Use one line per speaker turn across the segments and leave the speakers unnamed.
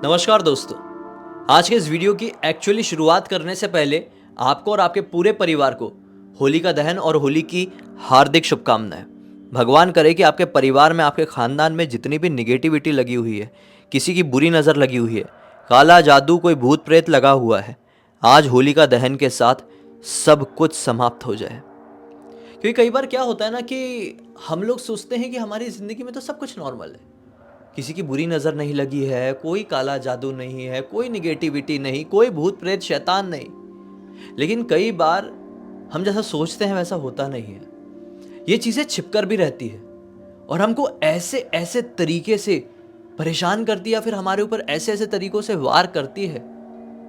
नमस्कार दोस्तों। आज के इस वीडियो की एक्चुअली शुरुआत करने से पहले आपको और आपके पूरे परिवार को होलिका दहन और होली की हार्दिक शुभकामनाएं। भगवान करे कि आपके परिवार में, आपके खानदान में जितनी भी निगेटिविटी लगी हुई है, किसी की बुरी नज़र लगी हुई है, काला जादू, कोई भूत प्रेत लगा हुआ है, आज होलिका दहन के साथ सब कुछ समाप्त हो जाए। क्योंकि कई बार क्या होता है ना कि हम लोग सोचते हैं कि हमारी ज़िंदगी में तो सब कुछ नॉर्मल है, किसी की बुरी नज़र नहीं लगी है, कोई काला जादू नहीं है, कोई निगेटिविटी नहीं, कोई भूत प्रेत शैतान नहीं। लेकिन कई बार हम जैसा सोचते हैं वैसा होता नहीं है। ये चीज़ें छिपकर भी रहती है और हमको ऐसे ऐसे तरीके से परेशान करती है या फिर हमारे ऊपर ऐसे ऐसे तरीकों से वार करती है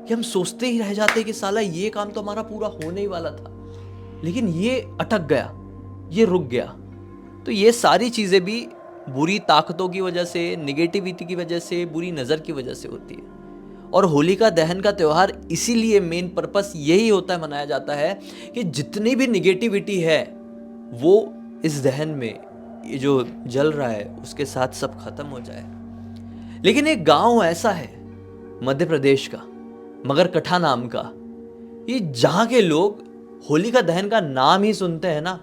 कि हम सोचते ही रह जाते हैं कि साला ये काम तो हमारा पूरा होने ही वाला था, लेकिन ये अटक गया, ये रुक गया। तो ये सारी चीज़ें भी बुरी ताकतों की वजह से, निगेटिविटी की वजह से, बुरी नज़र की वजह से होती है। और होलिका दहन का त्यौहार इसीलिए मेन पर्पस यही होता है, मनाया जाता है कि जितनी भी निगेटिविटी है वो इस दहन में, ये जो जल रहा है उसके साथ सब खत्म हो जाए। लेकिन एक गांव ऐसा है मध्य प्रदेश का, मगरकट्टा नाम का, ये जहां के लोग होलिका दहन का नाम ही सुनते हैं ना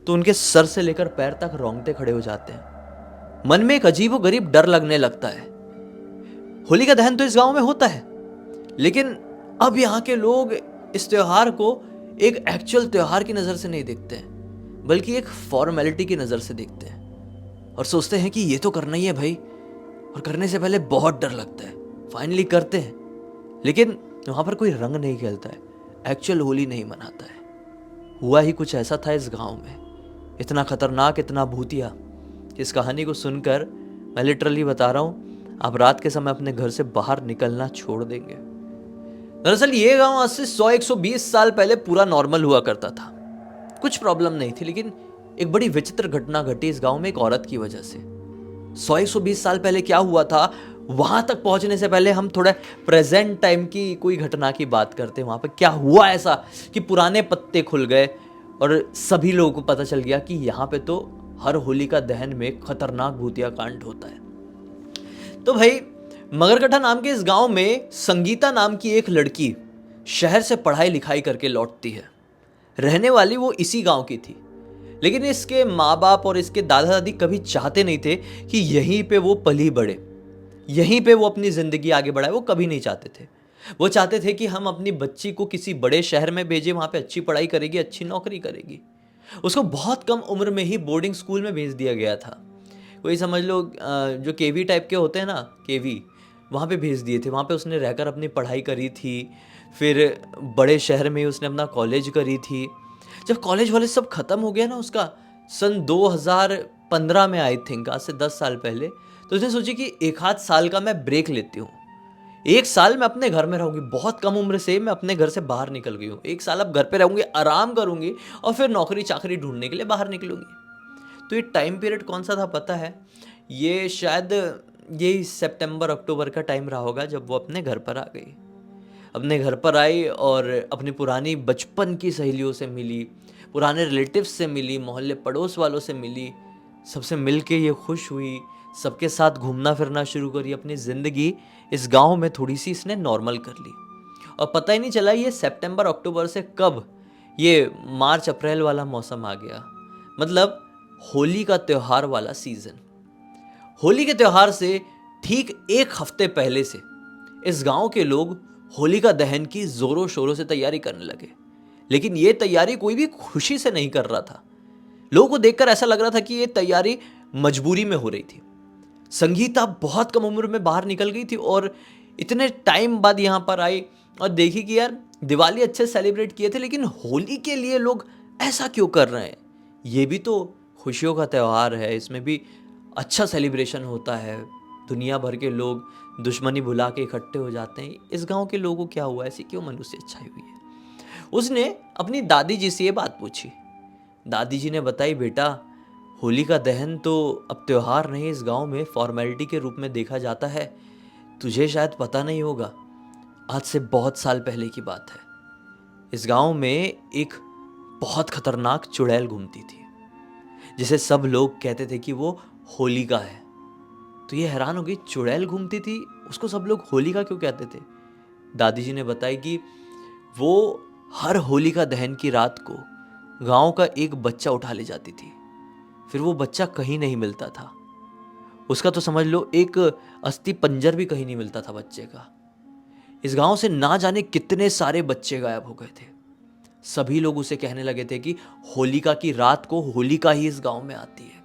तो उनके सर से लेकर पैर तक रोंगटे खड़े हो जाते हैं। मन में एक अजीब व गरीब डर लगने लगता है। होलिका दहन तो इस गांव में होता है, लेकिन अब यहाँ के लोग इस त्योहार को एक एक्चुअल त्योहार की नज़र से नहीं देखते हैं, बल्कि एक फॉर्मेलिटी की नज़र से देखते हैं और सोचते हैं कि ये तो करना ही है भाई, और करने से पहले बहुत डर लगता है। फाइनली करते हैं, लेकिन वहाँ पर कोई रंग नहीं खेलता है, एक्चुअल होली नहीं मनाता है। हुआ ही कुछ ऐसा था इस गांव में, इतना खतरनाक, इतना भूतिया। इस कहानी को सुनकर मैं लिटरली बता रहा हूँ, आप रात के समय अपने घर से बाहर निकलना छोड़ देंगे। दरअसल ये गांव आज से 100-120 साल पहले पूरा नॉर्मल हुआ करता था, कुछ प्रॉब्लम नहीं थी। लेकिन एक बड़ी विचित्र घटना घटी इस गांव में एक औरत की वजह से। 100-120 साल पहले क्या हुआ था, वहां तक पहुंचने से पहले हम थोड़ा प्रेजेंट टाइम की कोई घटना की बात करते हैं। वहां पर क्या हुआ ऐसा कि पुराने पत्ते खुल गए और सभी लोगों को पता चल गया कि यहाँ पे तो हर होलिका दहन में खतरनाक भूतिया कांड होता है। तो भाई, मगरकट्टा नाम के इस गांव में संगीता नाम की एक लड़की शहर से पढ़ाई लिखाई करके लौटती है। रहने वाली वो इसी गांव की थी, लेकिन इसके माँ बाप और इसके दादा दादी कभी चाहते नहीं थे कि यहीं पे वो पली बढ़े, यहीं पे वो अपनी ज़िंदगी आगे बढ़ाए। वो कभी नहीं चाहते थे। वो चाहते थे कि हम अपनी बच्ची को किसी बड़े शहर में भेजें, वहाँ पे अच्छी पढ़ाई करेगी, अच्छी नौकरी करेगी। उसको बहुत कम उम्र में ही बोर्डिंग स्कूल में भेज दिया गया था। वही समझ लो, जो केवी टाइप के होते हैं ना, केवी, वहाँ पे भेज दिए थे। वहाँ पे उसने रहकर अपनी पढ़ाई करी थी। फिर बड़े शहर में उसने अपना कॉलेज करी थी। जब कॉलेज वाले सब ख़त्म हो गया ना उसका, सन 2015 में, आई थिंक आज से 10 साल पहले, तो उसने सोची कि एक आध साल का मैं ब्रेक लेती हूँ। एक साल मैं अपने घर में रहूंगी। बहुत कम उम्र से मैं अपने घर से बाहर निकल गई हूँ। एक साल अब घर पे रहूंगी, आराम करूंगी और फिर नौकरी चाकरी ढूंढने के लिए बाहर निकलूंगी। तो ये टाइम पीरियड कौन सा था पता है? ये शायद यही सितंबर अक्टूबर का टाइम रहा होगा जब वो अपने घर पर आ गई। अपने घर पर आई और अपनी पुरानी बचपन की सहेलियों से मिली, पुराने रिलेटिव्स से मिली, मोहल्ले पड़ोस वालों से मिली। सबसे मिल के ये खुश हुई, सबके साथ घूमना फिरना शुरू करी। अपनी ज़िंदगी इस गांव में थोड़ी सी इसने नॉर्मल कर ली और पता ही नहीं चला ये सितंबर अक्टूबर से कब ये मार्च अप्रैल वाला मौसम आ गया। मतलब होली का त्यौहार वाला सीज़न। होली के त्यौहार से ठीक एक हफ्ते पहले से इस गांव के लोग होलिका दहन की जोरों शोरों से तैयारी करने लगे। लेकिन ये तैयारी कोई भी खुशी से नहीं कर रहा था। लोगों को देखकर ऐसा लग रहा था कि ये तैयारी मजबूरी में हो रही थी। संगीता बहुत कम उम्र में बाहर निकल गई थी और इतने टाइम बाद यहाँ पर आई और देखी कि यार दिवाली अच्छे सेलिब्रेट किए थे, लेकिन होली के लिए लोग ऐसा क्यों कर रहे हैं? ये भी तो खुशियों का त्यौहार है, इसमें भी अच्छा सेलिब्रेशन होता है। दुनिया भर के लोग दुश्मनी भुला के इकट्ठे हो जाते हैं। इस गांव के लोगों को क्या हुआ, ऐसी क्यों मनुष्य छाई हुई है? उसने अपनी दादी जी से ये बात पूछी। दादी जी ने बताई, बेटा होलिका दहन तो अब त्योहार नहीं, इस गांव में फॉर्मेलिटी के रूप में देखा जाता है। तुझे शायद पता नहीं होगा, आज से बहुत साल पहले की बात है। इस गांव में एक बहुत खतरनाक चुड़ैल घूमती थी, जिसे सब लोग कहते थे कि वो होलिका है। तो ये हैरान हो गई, चुड़ैल घूमती थी, उसको सब लोग होलिका क्यों कहते थे? दादी जी ने बताया कि वो हर होलिका दहन की रात को गांव का एक बच्चा उठा ले जाती थी। फिर वो बच्चा कहीं नहीं मिलता था, उसका तो समझ लो एक अस्थि पंजर भी कहीं नहीं मिलता था बच्चे का। इस गांव से ना जाने कितने सारे बच्चे गायब हो गए थे। सभी लोग उसे कहने लगे थे कि होलिका की रात को होलिका ही इस गांव में आती है।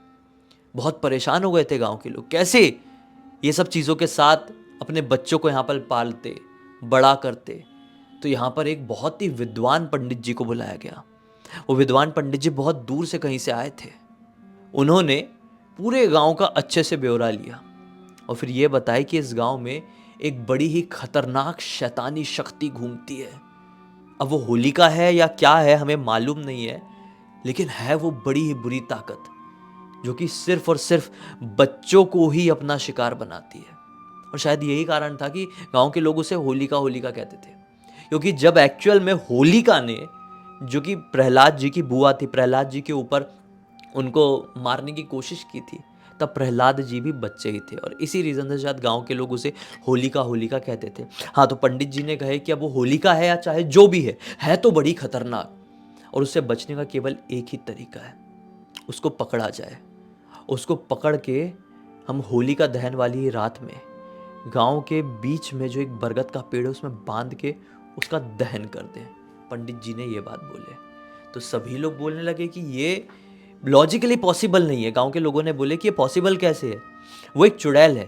बहुत परेशान हो गए थे गांव के लोग, कैसे ये सब चीज़ों के साथ अपने बच्चों को यहाँ पर पालते बड़ा करते। तो यहाँ पर एक बहुत ही विद्वान पंडित जी को बुलाया गया। वो विद्वान पंडित जी बहुत दूर से कहीं से आए थे। उन्होंने पूरे गांव का अच्छे से ब्यौरा लिया और फिर ये बताया कि इस गांव में एक बड़ी ही खतरनाक शैतानी शक्ति घूमती है। अब वो होलिका है या क्या है हमें मालूम नहीं है, लेकिन है वो बड़ी ही बुरी ताकत जो कि सिर्फ और सिर्फ बच्चों को ही अपना शिकार बनाती है। और शायद यही कारण था कि गांव के लोग उसे होलिका होलिका कहते थे, क्योंकि जब एक्चुअल में होलिका ने, जो कि प्रहलाद जी की बुआ थी, प्रहलाद जी के ऊपर उनको मारने की कोशिश की थी, तब प्रहलाद जी भी बच्चे ही थे और इसी रीज़न से शायद गांव के लोग उसे होलिका होलिका कहते थे। हाँ, तो पंडित जी ने कहे कि अब वो होलिका है या चाहे जो भी है तो बड़ी खतरनाक, और उससे बचने का केवल एक ही तरीका है, उसको पकड़ा जाए। उसको पकड़ के हम होलिका दहन वाली रात में गांव के बीच में जो एक बरगद का पेड़ है उसमें बांध के उसका दहन कर दें। पंडित जी ने ये बात बोले तो सभी लोग बोलने लगे कि ये लॉजिकली पॉसिबल नहीं है। गांव के लोगों ने बोले कि ये पॉसिबल कैसे है, वो एक चुड़ैल है,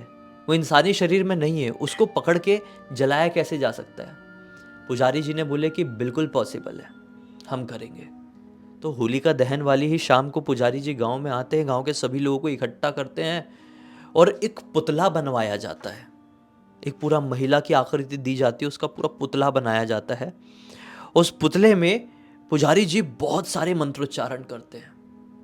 वो इंसानी शरीर में नहीं है, उसको पकड़ के जलाया कैसे जा सकता है? पुजारी जी ने बोले कि बिल्कुल पॉसिबल है, हम करेंगे। तो होलिका दहन वाली ही शाम को पुजारी जी गांव में आते हैं, गांव के सभी लोगों को इकट्ठा करते हैं और एक पुतला बनवाया जाता है। एक पूरा महिला की आकृति दी जाती है, उसका पूरा पुतला बनाया जाता है। उस पुतले में पुजारी जी बहुत सारे मंत्रोच्चारण करते हैं।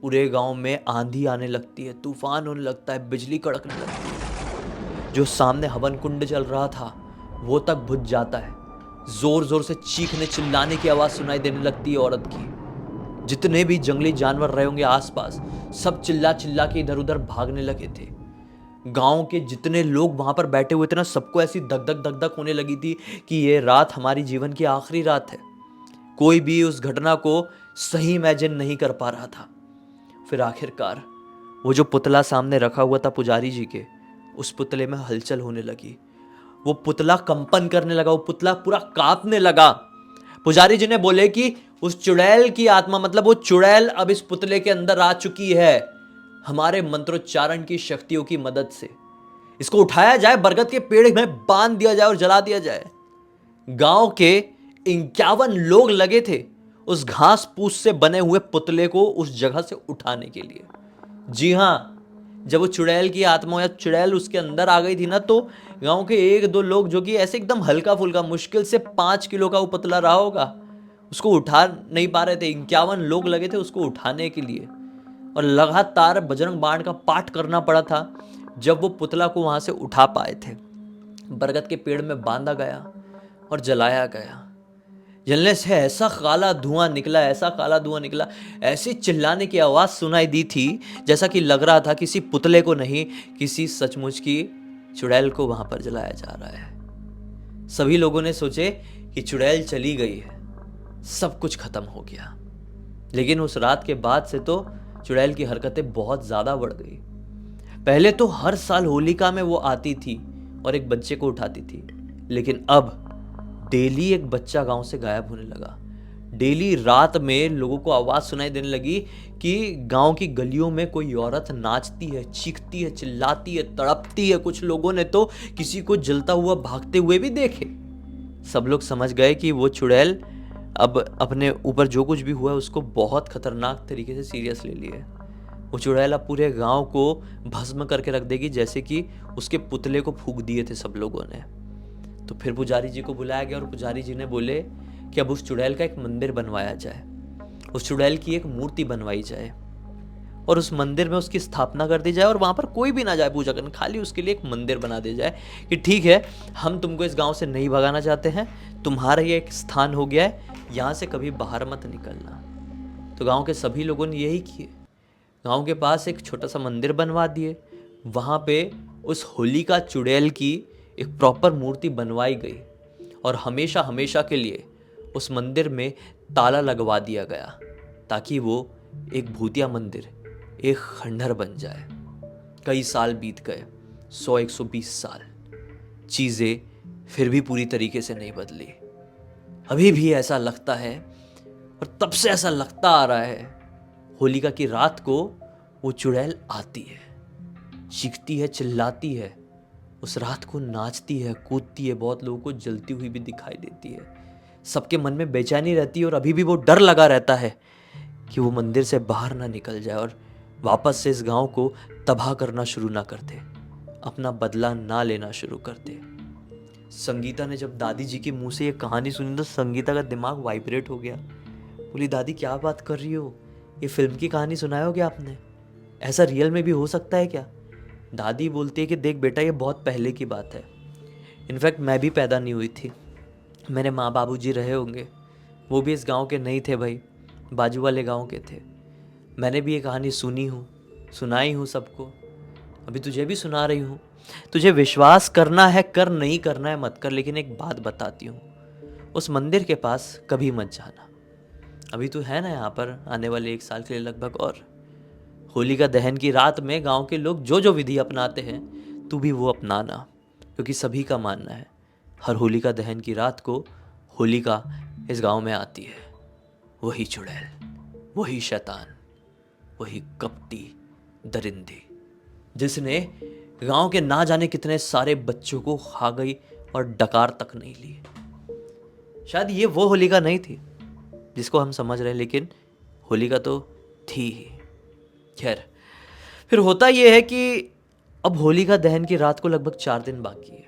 पूरे गांव में आंधी आने लगती है, तूफान होने लगता है, बिजली कड़कने लगती है। जो सामने हवन कुंड चल रहा था वो तक बुझ जाता है। जोर जोर से चीखने चिल्लाने की आवाज़ सुनाई देने लगती है औरत की। जितने भी जंगली जानवर रहे होंगे आसपास, सब चिल्ला चिल्ला के इधर उधर भागने लगे थे। गांव के जितने लोग वहां पर बैठे हुए थे ना, सबको ऐसी धक धक धक धक होने लगी थी कि ये रात हमारी जीवन की आखिरी रात है। कोई भी उस घटना को सही इमेजिन नहीं कर पा रहा था। फिर आखिरकार वो जो पुतला सामने रखा हुआ था पुजारी जी के, उस पुतले में हलचल होने लगी। वो पुतला कंपन करने लगा, वो पुतला पूरा कांपने लगा। पुजारी जी ने बोले कि उस चुड़ैल की आत्मा, मतलब वो चुड़ैल अब इस पुतले के अंदर आ चुकी है हमारे मंत्रोच्चारण की शक्तियों की मदद से। इसको उठाया जाए, बरगद के पेड़ में बांध दिया जाए और जला दिया जाए। गांव के 51 लोग लगे थे उस घास फूस से बने हुए पुतले को उस जगह से उठाने के लिए। जी हाँ, जब वो चुड़ैल की आत्मा या चुड़ैल उसके अंदर आ गई थी ना, तो गांव के एक दो लोग जो कि ऐसे एकदम हल्का फुल्का, मुश्किल से 5 किलो का वो पुतला रहा होगा, उसको उठा नहीं पा रहे थे। 51 लोग लगे थे उसको उठाने के लिए और लगातार बजरंग बाण का पाठ करना पड़ा था जब वो पुतला को वहां से उठा पाए थे। बरगद के पेड़ में बांधा गया और जलाया गया। जलने से ऐसा काला धुआं निकला, ऐसा काला धुआं निकला, ऐसी चिल्लाने की आवाज़ सुनाई दी थी जैसा कि लग रहा था किसी पुतले को नहीं, किसी सचमुच की चुड़ैल को वहां पर जलाया जा रहा है। सभी लोगों ने सोचे कि चुड़ैल चली गई है, सब कुछ खत्म हो गया। लेकिन उस रात के बाद से तो चुड़ैल की हरकतें बहुत ज़्यादा बढ़ गई। पहले तो हर साल होलिका में वो आती थी और एक बच्चे को उठाती थी, लेकिन अब डेली एक बच्चा गांव से गायब होने लगा। डेली रात में लोगों को आवाज़ सुनाई देने लगी कि गांव की गलियों में कोई औरत नाचती है, चीखती है, चिल्लाती है, तड़पती है। कुछ लोगों ने तो किसी को जलता हुआ भागते हुए भी देखे। सब लोग समझ गए कि वो चुड़ैल अब अपने ऊपर जो कुछ भी हुआ है उसको बहुत खतरनाक तरीके से सीरियस ले लिया। वो चुड़ैल अब पूरे गांव को भस्म करके रख देगी, जैसे कि उसके पुतले को फूंक दिए थे सब लोगों ने। तो फिर पुजारी जी को बुलाया गया और पुजारी जी ने बोले कि अब उस चुड़ैल का एक मंदिर बनवाया जाए, उस चुड़ैल की एक मूर्ति बनवाई जाए और उस मंदिर में उसकी स्थापना कर दी जाए और वहाँ पर कोई भी ना जाए पूजा करने, खाली उसके लिए एक मंदिर बना दिया जाए कि ठीक है, हम तुमको इस गांव से नहीं भगाना चाहते हैं, तुम्हारा ये एक स्थान हो गया है, यहाँ से कभी बाहर मत निकलना। तो गांव के सभी लोगों ने यही किए। गांव के पास एक छोटा सा मंदिर बनवा दिए, वहाँ पे उस होलिका चुड़ैल की एक प्रॉपर मूर्ति बनवाई गई और हमेशा हमेशा के लिए उस मंदिर में ताला लगवा दिया गया ताकि वो एक भूतिया मंदिर, एक खंडहर बन जाए। कई साल बीत गए, 100-120 साल, चीज़ें फिर भी पूरी तरीके से नहीं बदली। अभी भी ऐसा लगता है और तब से ऐसा लगता आ रहा है, होलिका की रात को वो चुड़ैल आती है, चीखती है, चिल्लाती है, उस रात को नाचती है, कूदती है, बहुत लोगों को जलती हुई भी दिखाई देती है। सबके मन में बेचैनी रहती है और अभी भी वो डर लगा रहता है कि वो मंदिर से बाहर ना निकल जाए और वापस से इस गांव को तबाह करना शुरू ना कर दे, अपना बदला ना लेना शुरू कर दे। संगीता ने जब दादी जी के मुंह से ये कहानी सुनी तो संगीता का दिमाग वाइब्रेट हो गया। बोली, दादी क्या बात कर रही हो, ये फिल्म की कहानी सुनाया हो क्या आपने? ऐसा रियल में भी हो सकता है क्या? दादी बोलती है कि देख बेटा, ये बहुत पहले की बात है, इनफैक्ट मैं भी पैदा नहीं हुई थी, मेरे माँ बाबूजी रहे होंगे, वो भी इस गांव के नहीं थे भाई, बाजू वाले गांव के थे। मैंने भी ये कहानी सुनी हूँ, सुनाई हूँ सबको, अभी तुझे भी सुना रही हूँ। तुझे विश्वास करना है कर, नहीं करना है मत कर, लेकिन एक बात बताती हूँ, उस मंदिर के पास कभी मत जाना। अभी तू है ना यहाँ पर आने वाले 1 साल के लिए लगभग, और होलिका दहन की रात में गांव के लोग जो जो विधि अपनाते हैं तू भी वो अपनाना, क्योंकि सभी का मानना है हर होलिका दहन की रात को होलिका इस गांव में आती है। वही चुड़ैल, वही शैतान, वही कपटी दरिंदी जिसने गांव के ना जाने कितने सारे बच्चों को खा गई और डकार तक नहीं ली। शायद ये वो होलिका नहीं थी जिसको हम समझ रहे हैं, लेकिन होलिका तो थी ही। खैर, फिर होता यह है कि अब होलिका दहन की रात को लगभग 4 दिन बाकी है।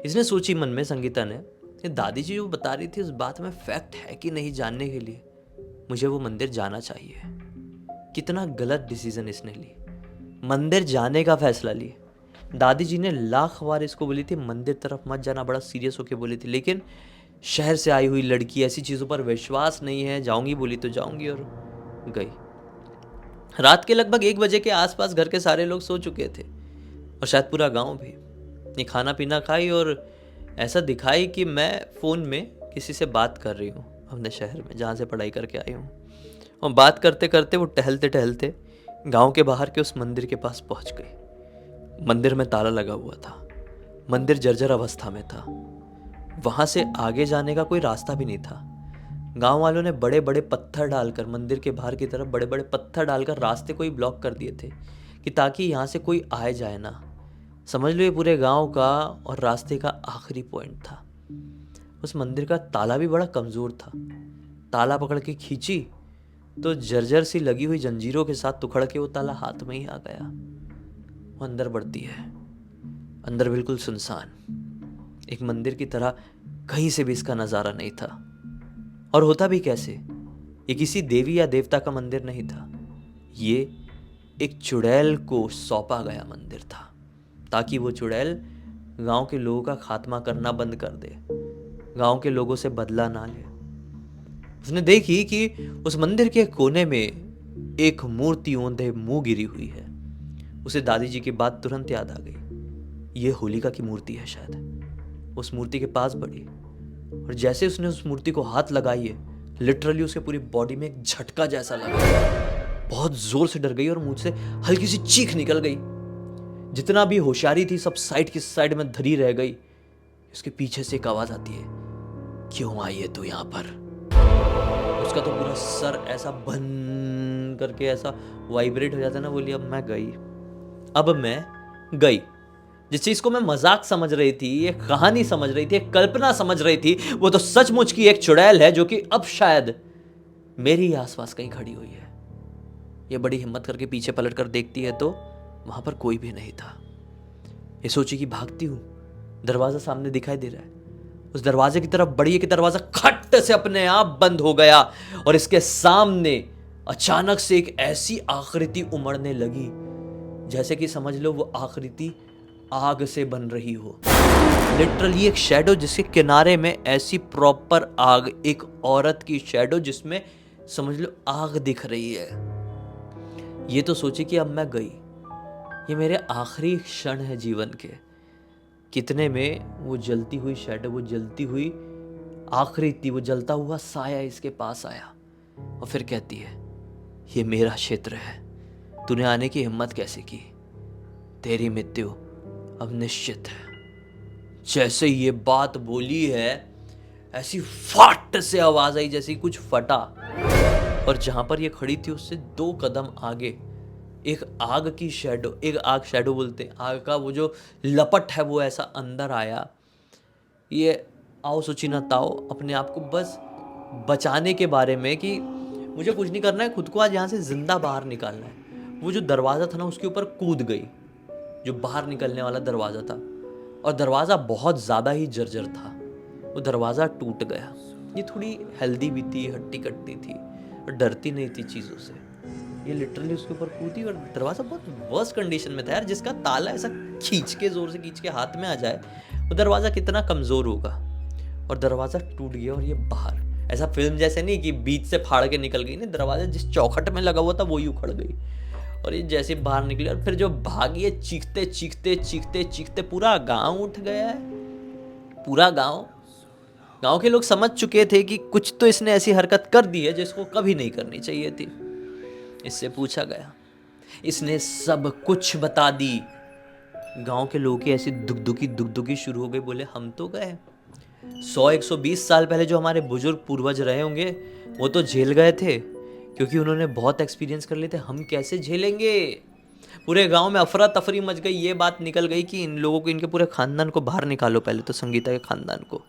इसने सोची मन में, संगीता ने, कि दादी जी जो बता रही थी उस बात में फैक्ट है कि नहीं जानने के लिए मुझे वो मंदिर जाना चाहिए। कितना गलत डिसीजन इसने ली, मंदिर जाने का फैसला लिया। दादी जी ने लाख बार इसको बोली थी मंदिर तरफ मत जाना, बड़ा सीरियस होके बोली थी, लेकिन शहर से आई हुई लड़की, ऐसी चीज़ों पर विश्वास नहीं है, जाऊंगी बोली तो जाऊंगी, और गई। रात के लगभग 1 बजे के आसपास घर के सारे लोग सो चुके थे और शायद पूरा गांव भी। ये खाना पीना खाई और ऐसा दिखाई कि मैं फ़ोन में किसी से बात कर रही हूँ अपने शहर में जहाँ से पढ़ाई करके आई हूँ, और बात करते करते वो टहलते टहलते गांव के बाहर के उस मंदिर के पास पहुँच गई। मंदिर में ताला लगा हुआ था, मंदिर जर्जर अवस्था में था, वहाँ से आगे जाने का कोई रास्ता भी नहीं था। गांव वालों ने बड़े बड़े पत्थर डालकर, मंदिर के बाहर की तरफ बड़े बड़े पत्थर डालकर रास्ते को ही ब्लॉक कर दिए थे कि ताकि यहाँ से कोई आए जाए ना। समझ लो ये पूरे गांव का और रास्ते का आखिरी पॉइंट था। उस मंदिर का ताला भी बड़ा कमज़ोर था। ताला पकड़ के खींची तो जर्जर सी लगी हुई जंजीरों के साथ तुखड़ के वो ताला हाथ में ही आ गया। वो अंदर बढ़ती है, अंदर बिल्कुल सुनसान, एक मंदिर की तरह कहीं से भी इसका नज़ारा नहीं था। और होता भी कैसे, ये किसी देवी या देवता का मंदिर नहीं था, ये एक चुड़ैल को सौंपा गया मंदिर था ताकि वो चुड़ैल गांव के लोगों का खात्मा करना बंद कर दे, गांव के लोगों से बदला ना ले। उसने देखी कि उस मंदिर के कोने में एक मूर्ति औंधे मुंह गिरी हुई है। उसे दादी जी की बात तुरंत याद आ गई, ये होलिका की मूर्ति है शायद। उस मूर्ति के पास बढ़ी और जैसे उसने उस मूर्ति को हाथ लगाई है, लिटरली उसके पूरी बॉडी में एक झटका जैसा लगा। बहुत जोर से डर गई और मुंह से हल्की सी चीख निकल गई। जितना भी होशियारी थी सब साइड की साइड में धरी रह गई। उसके पीछे से एक आवाज आती है, क्यों आई है तू यहाँ पर? उसका तो पूरा सर ऐसा बन करके ऐसा वाइब्रेट हो जाता ना। बोली, अब मैं गई। जिस चीज को मैं मजाक समझ रही थी, एक कहानी समझ रही थी, एक कल्पना समझ रही थी, वो तो सचमुच की एक चुड़ैल है जो कि अब शायद मेरी आसपास कहीं खड़ी हुई है। ये बड़ी हिम्मत करके पीछे पलट कर देखती है तो वहां पर कोई भी नहीं था। ये सोची कि भागती हूं, दरवाजा सामने दिखाई दे रहा है, उस दरवाजे की तरफ बढ़ी कि दरवाजा खट से अपने आप बंद हो गया और इसके सामने अचानक से एक ऐसी आकृति उमड़ने लगी जैसे कि समझ लो वो आकृति आग से बन रही हो। लिटरली एक शैडो जिसके किनारे में ऐसी प्रॉपर आग, एक औरत की शैडो जिसमें समझ लो आग दिख रही है। ये तो सोची कि अब मैं गई। ये मेरे आखिरी क्षण है जीवन के। कितने में वो जलती हुई शैडो, वो जलती हुई आखिरी, वो जलता हुआ साया इसके पास आया और फिर कहती है, ये मेरा क्षेत्र है, तूने आने की हिम्मत कैसे की? तेरी मृत्यु अब निश्चित है। जैसे ये बात बोली है, ऐसी फट से आवाज आई जैसे कुछ फटा, और जहां पर ये खड़ी थी उससे 2 कदम आगे एक आग की शैडो, एक आग शैडो बोलते हैं, आग का वो जो लपट है वो ऐसा अंदर आया। ये आओ सुचिना ताओ अपने आप को बस बचाने के बारे में कि मुझे कुछ नहीं करना है, खुद को आज यहाँ से जिंदा बाहर निकालना है। वो जो दरवाज़ा था ना उसके ऊपर कूद गई, जो बाहर निकलने वाला दरवाज़ा था, और दरवाज़ा बहुत ज़्यादा ही जर्जर था। वो दरवाज़ा टूट गया। ये थोड़ी हेल्दी भी थी, हट्टी कट्टी थी और डरती नहीं थी चीज़ों से। ये लिटरली उसके ऊपर कूदी और दरवाज़ा बहुत वर्स्ट कंडीशन में था यार। जिसका ताला ऐसा खींच के ज़ोर से खींच के हाथ में आ जाए, वो दरवाज़ा कितना कमज़ोर होगा। और दरवाज़ा टूट गया और ये बाहर, ऐसा फिल्म जैसे नहीं कि बीच से फाड़ के निकल गई, नहीं, दरवाज़ा जिस चौखट में लगा हुआ था वही उखड़ गई और ये जैसे बाहर निकली। और फिर जो भागी है, चीखते चीखते चीखते चीखते पूरा गांव उठ गया है। पूरा गांव के लोग समझ चुके थे कि कुछ तो इसने ऐसी हरकत कर दी है जिसको कभी नहीं करनी चाहिए थी। इससे पूछा गया, इसने सब कुछ बता दी। गांव के लोगों की ऐसी दुखदुखी शुरू हो गई। बोले हम तो गए 100-120 साल पहले जो हमारे बुजुर्ग पूर्वज रहे होंगे वो तो झेल गए थे, क्योंकि उन्होंने बहुत एक्सपीरियंस कर लिए थे। हम कैसे झेलेंगे? पूरे गांव में अफरा तफरी मच गई। ये बात निकल गई कि इन लोगों को, इनके पूरे खानदान को बाहर निकालो, पहले तो संगीता के खानदान को।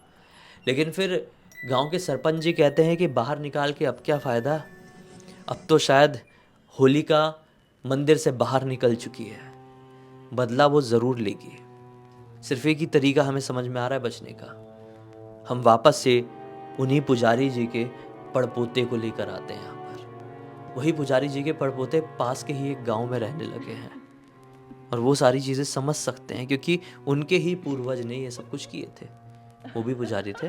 लेकिन फिर गांव के सरपंच जी कहते हैं कि बाहर निकाल के अब क्या फ़ायदा, अब तो शायद होलिका मंदिर से बाहर निकल चुकी है, बदला वो ज़रूर लेगी। सिर्फ एक ही तरीका हमें समझ में आ रहा है बचने का, हम वापस से उन्हीं पुजारी जी के पड़पोते को लेकर आते हैं यहाँ पर। वही पुजारी जी के पड़पोते पास के ही एक गांव में रहने लगे हैं और वो सारी चीज़ें समझ सकते हैं, क्योंकि उनके ही पूर्वज ने ये सब कुछ किए थे। वो भी पुजारी थे।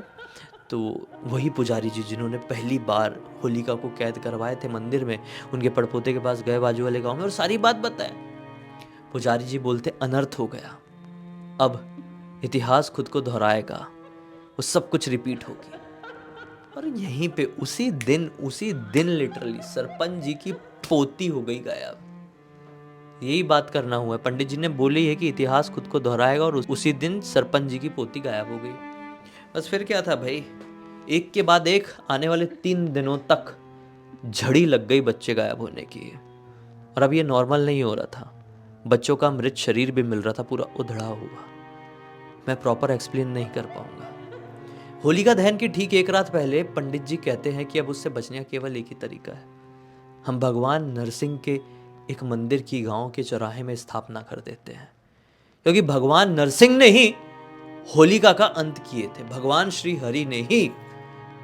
तो वही पुजारी जी जिन्होंने पहली बार होलिका को कैद करवाए थे मंदिर में, उनके पड़पोते के पास गए बाजू वाले गांव में और सारी बात बताए। पुजारी जी बोलते अनर्थ हो गया, अब इतिहास खुद को दोहराएगा, वो सब कुछ रिपीट होगी। और यहीं पे उसी दिन लिटरली सरपंच जी की पोती हो गई गायब। यही बात करना हुआ है। पंडित जी ने बोली है कि इतिहास खुद को दोहराएगा और उसी दिन सरपंच जी की पोती गायब हो गई। बस फिर क्या था भाई, एक के बाद एक आने वाले 3 दिनों तक झड़ी लग गई बच्चे गायब होने की। और अब ये नॉर्मल नहीं हो रहा था, बच्चों का मृत शरीर भी मिल रहा था पूरा उधड़ा हुआ। मैं प्रॉपर एक्सप्लेन नहीं कर पाऊंगा। होलिका दहन की ठीक 1 रात पहले पंडित जी कहते हैं कि अब उससे बचने का केवल एक ही तरीका है, हम भगवान नरसिंह के एक मंदिर की गांव के चौराहे में स्थापना कर देते हैं। क्योंकि भगवान नरसिंह ने ही होलिका का अंत किए थे। भगवान श्री हरि ने ही,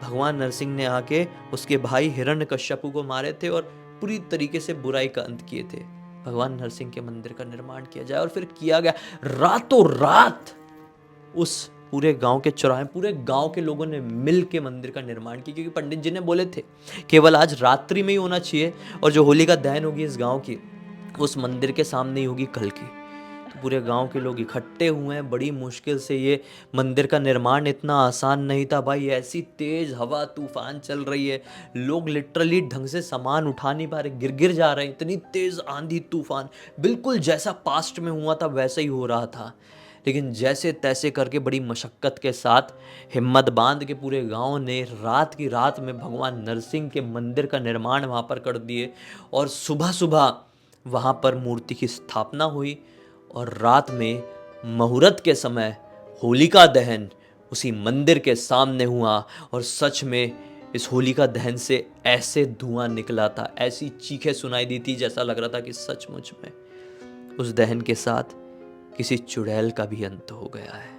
भगवान नरसिंह ने आके उसके भाई हिरण्यकश्यपु को मारे थे और पूरी तरीके से बुराई का अंत किए थे। भगवान नरसिंह के मंदिर का निर्माण किया जाए और फिर किया गया। रातों रात उस पूरे गांव के चौराहे, पूरे गांव के लोगों ने मिल के मंदिर का निर्माण किया, क्योंकि पंडित जी ने बोले थे केवल आज रात्रि में ही होना चाहिए और जो होलिका दहन होगी इस गांव की, उस मंदिर के सामने ही होगी कल की। तो पूरे गांव के लोग इकट्ठे हुए हैं बड़ी मुश्किल से। ये मंदिर का निर्माण इतना आसान नहीं था भाई, ऐसी तेज हवा तूफान चल रही है, लोग लिटरली ढंग से सामान उठा नहीं पा रहे, गिर जा रहे हैं। इतनी तेज आंधी तूफान, बिल्कुल जैसा पास्ट में हुआ था वैसा ही हो रहा था। लेकिन जैसे तैसे करके बड़ी मशक्क़त के साथ हिम्मत बांध के पूरे गांव ने रात की रात में भगवान नरसिंह के मंदिर का निर्माण वहाँ पर कर दिए। और सुबह सुबह वहाँ पर मूर्ति की स्थापना हुई और रात में मुहूर्त के समय होलिका दहन उसी मंदिर के सामने हुआ। और सच में इस होलिका दहन से ऐसे धुआं निकला था, ऐसी चीखें सुनाई दी थी, जैसा लग रहा था कि सचमुच में उस दहन के साथ किसी चुड़ैल का भी अंत हो गया है।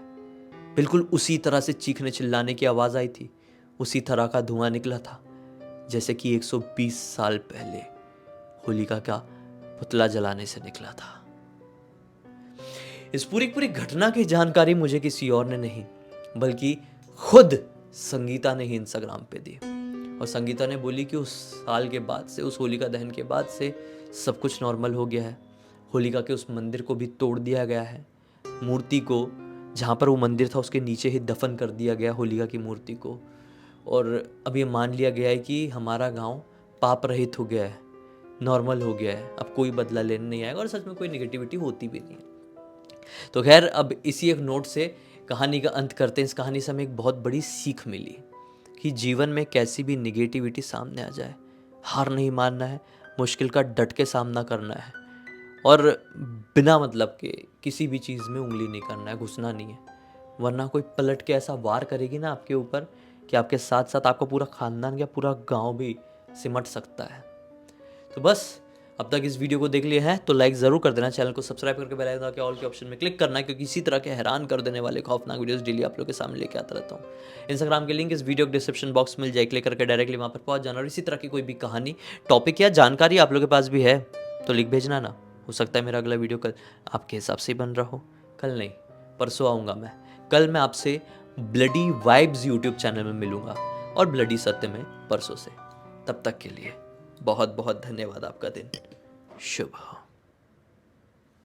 बिल्कुल उसी तरह से चीखने चिल्लाने की आवाज आई थी, उसी तरह का धुआं निकला था जैसे कि 120 साल पहले होलिका का पुतला जलाने से निकला था। इस पूरी घटना की जानकारी मुझे किसी और ने नहीं बल्कि खुद संगीता ने ही इंस्टाग्राम पे दी। और संगीता ने बोली कि उस साल के बाद से, उस होलिका दहन के बाद से सब कुछ नॉर्मल हो गया है, होलिका के उस मंदिर को भी तोड़ दिया गया है। मूर्ति को जहाँ पर वो मंदिर था उसके नीचे ही दफन कर दिया गया होलिका की मूर्ति को। और अब ये मान लिया गया है कि हमारा गांव पाप रहित हो गया है, नॉर्मल हो गया है, अब कोई बदला लेने नहीं आएगा और सच में कोई नेगेटिविटी होती भी नहीं है। तो खैर अब इसी एक नोट से कहानी का अंत करते हैं। इस कहानी से हमें एक बहुत बड़ी सीख मिली कि जीवन में कैसी भी निगेटिविटी सामने आ जाए, हार नहीं मानना है, मुश्किल का डट के सामना करना है और बिना मतलब के किसी भी चीज़ में उंगली नहीं करना है, घुसना नहीं है, वरना कोई पलट के ऐसा वार करेगी ना आपके ऊपर कि आपके साथ साथ आपका पूरा खानदान या पूरा गांव भी सिमट सकता है। तो बस अब तक इस वीडियो को देख लिया है तो लाइक ज़रूर कर देना, चैनल को सब्सक्राइब करके बेल आइकन के ऑल के ऑप्शन में क्लिक करना है, क्योंकि इसी तरह के हैरान कर देने वाले खौफनाक वीडियोस डेली आप लोग के सामने लेके आता रहता हूँ। इंस्टाग्राम के लिंक इस वीडियो के डिस्क्रिप्शन बॉक्स मिल जाए, क्लिक करके डायरेक्टली वहाँ पर पहुँच जाना। और इसी तरह की कोई भी कहानी, टॉपिक या जानकारी आप लोग के पास भी है तो लिख भेजना ना, हो सकता है मेरा अगला वीडियो कल आपके हिसाब से ही बन रहा हो। कल नहीं, परसों आऊँगा मैं। कल मैं आपसे ब्लडी वाइब्स यूट्यूब चैनल में मिलूंगा और ब्लडी सत्य में परसों से। तब तक के लिए बहुत बहुत धन्यवाद। आपका दिन शुभ हो।